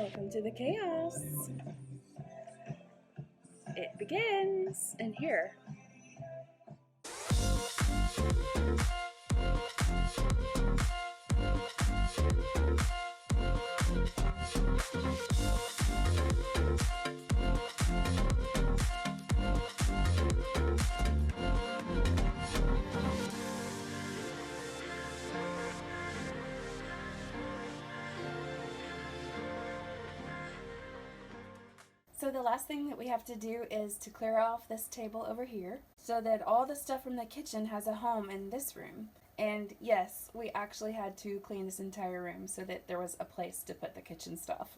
Welcome to the chaos. It begins in here. So the last thing that we have to do is to clear off this table over here so that all the stuff from the kitchen has a home in this room. And yes, we actually had to clean this entire room so that there was a place to put the kitchen stuff.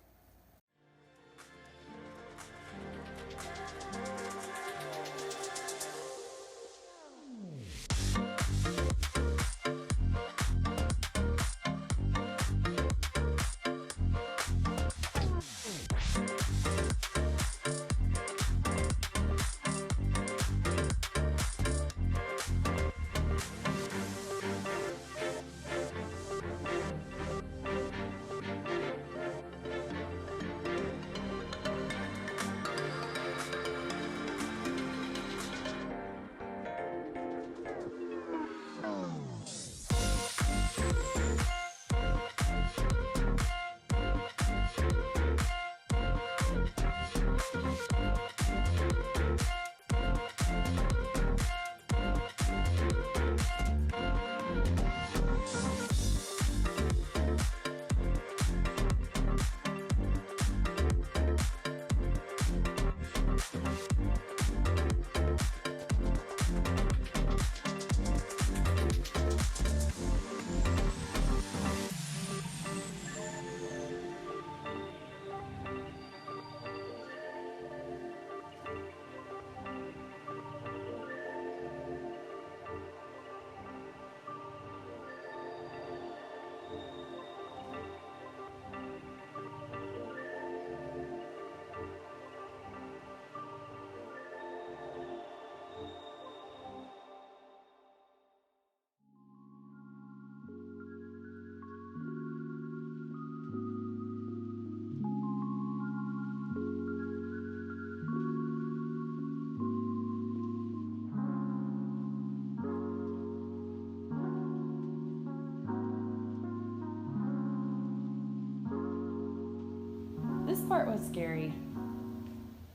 This part was scary.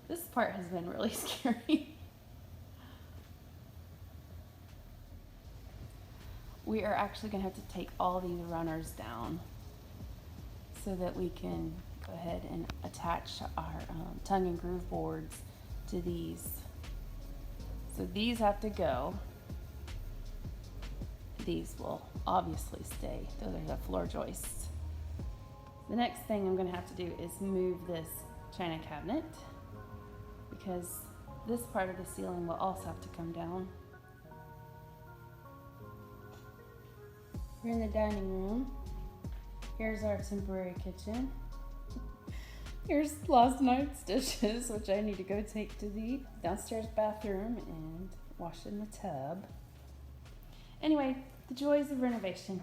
This part has been really scary. We are actually going to have to take all these runners down so that we can go ahead and attach our tongue and groove boards to these. So these have to go. These will obviously stay. Those are the floor joists. The next thing I'm going to have to do is move this china cabinet because this part of the ceiling will also have to come down. We're in the dining room. Here's our temporary kitchen. Here's last night's dishes, which I need to go take to the downstairs bathroom and wash in the tub. Anyway, the joys of renovation.